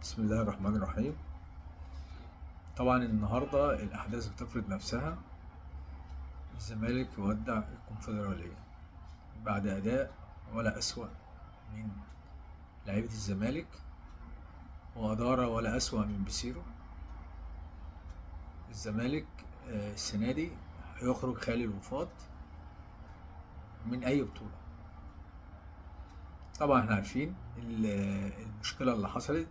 بسم الله الرحمن الرحيم. طبعا النهارده الاحداث بتفرض نفسها. الزمالك يودع الكونفدراليه بعد اداء ولا اسوأ من لعيبه الزمالك، واداره ولا اسوأ من بيسيرو. الزمالك السنه دي هيخرج خالي الوفاض من اي بطوله. طبعا احنا عارفين المشكله اللي حصلت،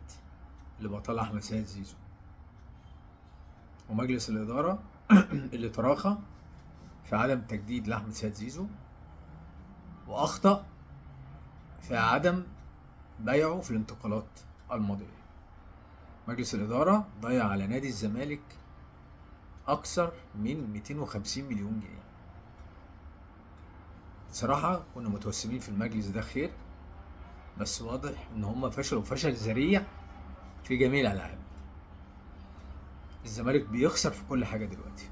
اللي بطلها احمد سيد زيزو ومجلس الاداره اللي تراخى في عدم تجديد لاحمد سيد زيزو، واخطأ في عدم بيعه في الانتقالات الماضية. مجلس الإدارة ضيع على نادي الزمالك أكثر من 250 مليون جنيه. بصراحة كنا متوسمين في المجلس ده خير، بس واضح إن هم فشلوا فشل ذريع في جميع الألعاب. الزمالك بيخسر في كل حاجة دلوقتي.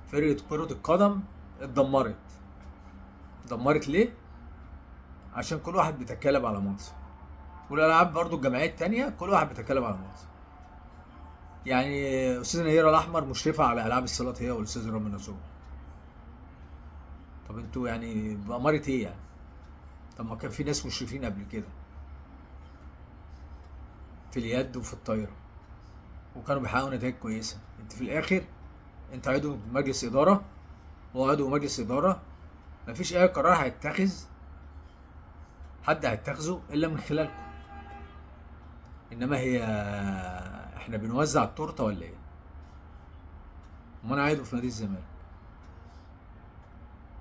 فرقة كرة القدم اتدمرت. اتدمرت ليه؟ عشان كل واحد بيتكلم على منصب، والألعاب برضو الجمعيات التانية كل واحد بيتكلم على منصب. يعني استاذ نيره الاحمر مشرفه على العاب الصالات هي والاستاذ رامي نصور. طب انتوا يعني بأمارة ايه يعني؟ طب ما كان في ناس مشرفين قبل كده في اليد وفي الطايره وكانوا بيحققوا نتائج كويسه. انت في الاخر انت عضو مجلس اداره، وعضو مجلس اداره مفيش اي قرار هيتخذ، حد هيتخذه الا من خلالكم. انما هي احنا بنوزع التورته ولا ايه؟ ما انا عضو في نادي الزمالك،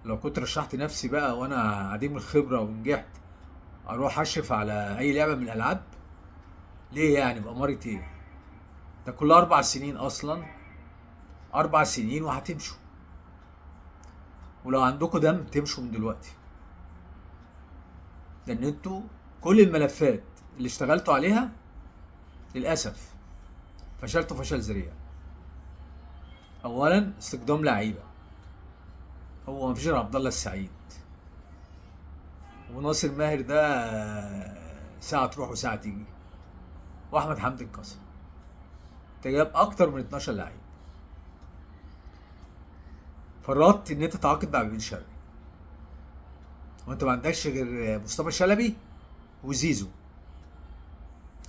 لو كنت رشحت نفسي بقى وانا عديم الخبره ونجحت اروح اشرف على اي لعبه من الالعاب؟ ليه يعني؟ بأمارة ايه؟ ده كل 4 سنين اصلا، 4 سنين وهتمشوا. ولو عندكم دم تمشوا من دلوقتي، لان انتوا كل الملفات اللي اشتغلتوا عليها للاسف فشلتوا فشل ذريع. اولا استخدام لعيبه، هو مفيش غير عبد الله السعيد وناصر ماهر ده ساعه تروح وساعه تيجي، واحمد حمدي القصر. انت جايب اكتر من 12 لعيب. فرطت ان انت تتعاقد مع بن شرقي، وانت ما عندكش غير مصطفى شلبي وزيزو،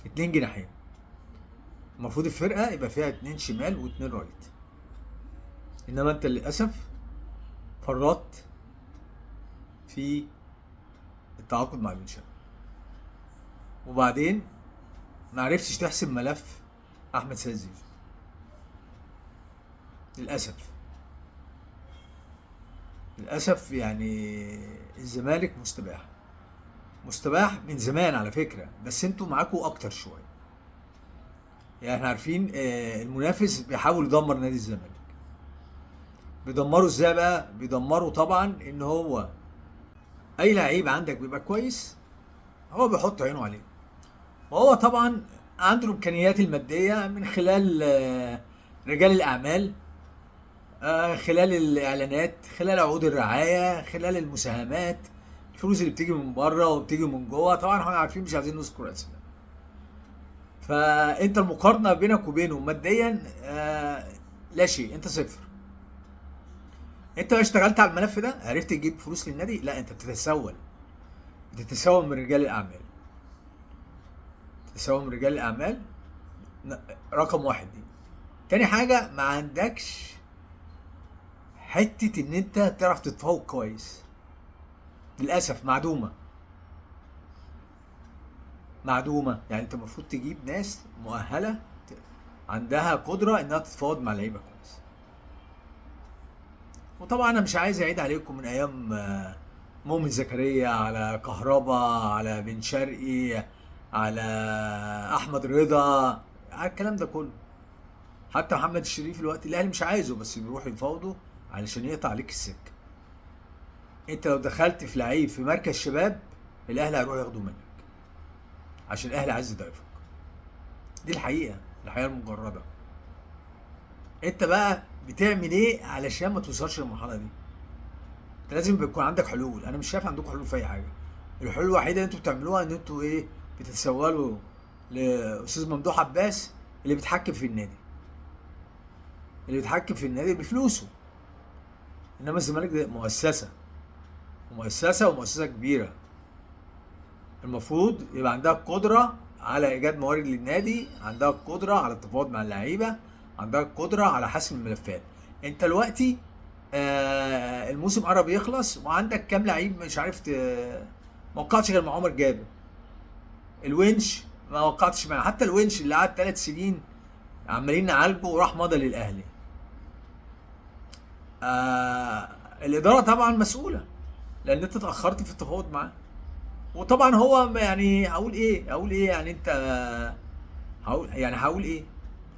2 جناحين. المفروض الفرقه يبقى فيها 2 شمال و2 رايت، انما انت للاسف فرطت في التعاقد مع بن شرقي، وبعدين ما عرفتش تحسم ملف احمد سيد زيزو للاسف. للاسف يعني الزمالك مستباح، مستباح من زمان على فكره، بس انتوا معاكوا اكتر شويه. يعني احنا عارفين المنافس بيحاول يدمر نادي الزمالك. بيدمره ازاي بقى؟ بيدمره طبعا ان هو اي لعيب عندك بيبقى كويس هو بيحط عينه عليه، وهو طبعا عنده الامكانيات الماديه من خلال رجال الاعمال، خلال الاعلانات، خلال عقود الرعايه، خلال المساهمات، الفلوس اللي بتيجي من بره وبتيجي من جوه. طبعا احنا عارفين مش عايزين نذكر اسماء. فانت المقارنه بينك وبينه ماديا لا شيء، انت صفر. انت لو اشتغلت على الملف ده عرفت تجيب فلوس للنادي، لا انت بتتسول، بتتسول من رجال الاعمال، بتتسول من رجال الاعمال. رقم واحد دي. تاني حاجه ما عندكش حته ان انت تعرف تتفوق كويس، للاسف معدومه. معدومه يعني انت المفروض تجيب ناس مؤهله عندها قدره انها تتفاوض مع لعيبه كويس. وطبعا انا مش عايز اعيد عليكم من ايام مؤمن زكريا، على كهربا، على بن شرقي، على احمد رضا، على الكلام ده كله. حتى محمد الشريف الوقت الاهلي مش عايزه، بس بيروح يفاوضه علشان يقطع عليك السكه. انت لو دخلت في لعيب في مركز شباب الاهلي هيروح ياخده منك، عشان الاهلي عايز يضيفك. دي الحقيقه، الحقيقه المجرده. انت بقى بتعمل ايه علشان ما توصلش للمرحله دي؟ انت لازم يكون عندك حلول. انا مش شايف عندكم حلول في اي حاجه. الحلول الوحيده اللي انتوا بتعملوها ان انتوا ايه؟ بتتسولوا لاستاذ ممدوح عباس اللي بيتحكم في النادي، اللي بيتحكم في النادي بفلوسه. انما الزمالك ده مؤسسه، ومؤسسه كبيره، المفروض يبقى عندها القدره على ايجاد موارد للنادي، عندها القدره على التفاوض مع اللعيبه، عندها القدره على حسم الملفات. انت دلوقتي الموسم قرب يخلص وعندك كام لعيب مش عارف ما وقعتش غير مع عمر جابر. الونش ما وقعتش معاه، حتى الونش اللي قعد 3 سنين عمالين نعالجه وراح مضى للاهلي. آه الاداره طبعا مسؤوله لان انت اتاخرت في التفاوض معاه. وطبعا هو يعني هقول ايه يعني انت، هقول ايه،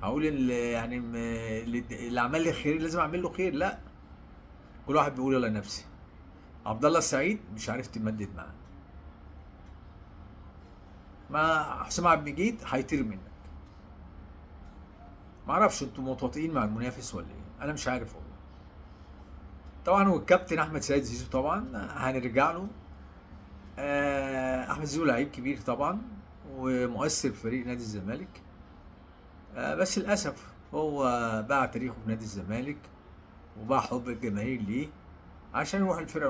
هقول يعني اللي عمل لي خير لازم اعمل له خير؟ لا، كل واحد بيقول يلا نفسي. عبد الله السعيد مش عارف تمدد معاه، مع حسام عبد المجيد هيطير منك. معرفش انتوا متواطئين مع المنافس ولا ايه، انا مش عارف والله. طبعا والكابتن احمد سيد زيزو طبعا هنرجع له. احمد زيزو لعيب كبير طبعا ومؤثر في فريق نادي الزمالك. بس للاسف هو باع تاريخه في نادي الزمالك وباع حب الجماهير ليه عشان يروح الفرقه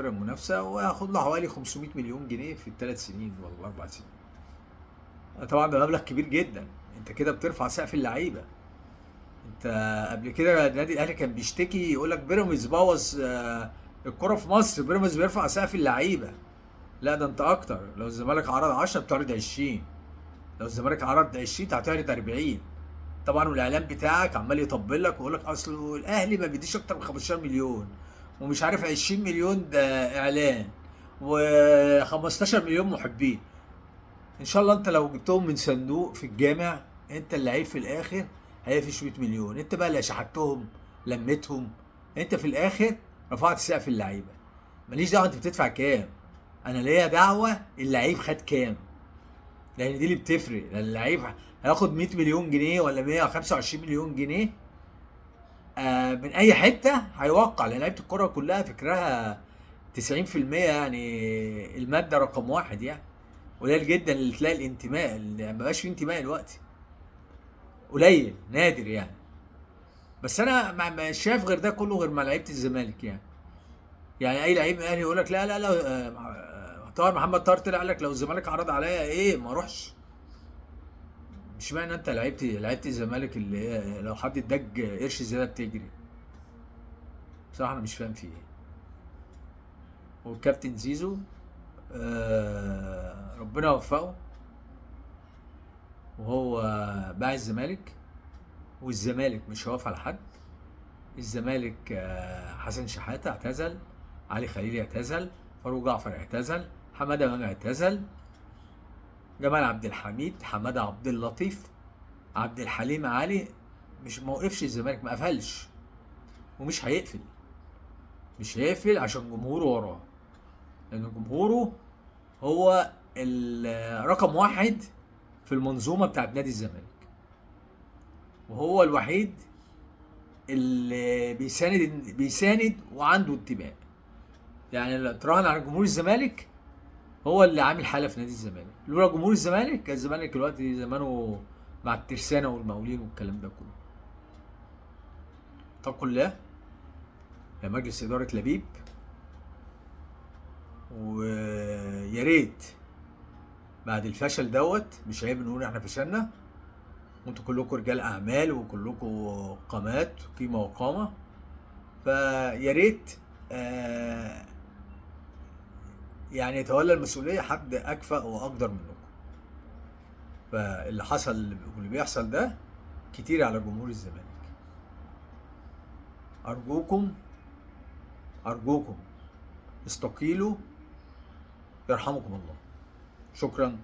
المنافسه، وياخد له حوالي 500 مليون جنيه في ال3 سنين ولا ال4 سنين. طبعا ده مبلغ كبير جدا، انت كده بترفع سقف اللعيبه. انت قبل كده النادي الاهلي كان بيشتكي يقول لك بيراميدز بوظ الكرة في مصر، بيراميدز بيرفع سقف اللعيبه. لا ده انت اكتر، لو الزمالك عرض 10 بتعرض 20، لو الزمالك عرض 20 هتعرض 40. طبعا والاعلام بتاعك عمال يطبل لك ويقول لك اصل الاهلي ما بيديش اكتر من 15 مليون ومش عارف 20 مليون ده اعلان و15 مليون محبين. ان شاء الله انت لو جبتهم من صندوق في الجامع، انت اللعيب في الاخر هيقفش 100 مليون، انت بقى اللي شحتهم لمتهم. انت في الاخر رفعت سقف اللعيبه، ماليش دعوه انت بتدفع كام، انا ليا دعوه اللعيب خد كام، لان دي اللي بتفرق. لان اللعيب هياخد 100 مليون جنيه ولا 125 مليون جنيه من اي حته هيوقع، لان لعيبه الكره كلها فكرها 90% يعني الماده رقم واحد يعني. قليل جدا اللي تلاقي الانتماء، اللي مبقاش فيه انتماء دلوقتي، قليل نادر يعني. بس انا مش شايف غير ده كله غير مع لعيبه الزمالك يعني. يعني اي لعيب من الاهلي يقول لك لا طاهر محمد طاهر طلع قال لك لو الزمالك عرض عليا ايه ما اروحش. مش معنى انت لعيبه الزمالك اللي هي لو حد اداك قرش زياده بتجري. بصراحه انا مش فاهم فيه ايه. والكابتن زيزو ربنا يوفقه، وهو باع الزمالك، والزمالك مش هيقف على حد. الزمالك حسن شحاته اعتزل، علي خليل اعتزل، فاروق جعفر اعتزل، حماده امام اعتزل، جمال عبد الحميد، حماده عبد اللطيف، عبد الحليم علي. مش موقفش الزمالك، ما قفلش ومش هيقفل. مش هيقفل عشان جمهوره وراه، لان جمهوره هو رقم واحد في المنظومه بتاعت نادي الزمالك، وهو الوحيد اللي بيساند وعنده انتماء. يعني اللي تراهن على جمهور الزمالك هو اللي عامل حاله في نادي الزمالك. لولا جمهور الزمالك كان الزمالك دلوقتي زمانه مع الترسانه والمقاولين والكلام ده كله. اتقوا الله يا مجلس اداره لبيب، ويا ريت بعد الفشل دوت، مش عيب نقول احنا فشلنا، وانتوا كلكم رجال اعمال وكلكم قامات قيمه وقامه، فيا ريت يعني يتولى المسؤوليه حد اكفأ واقدر منكم. فاللي حصل واللي بيحصل ده كتير على جمهور الزمالك. ارجوكم ارجوكم استقيلوا يرحمكم الله. شكرا.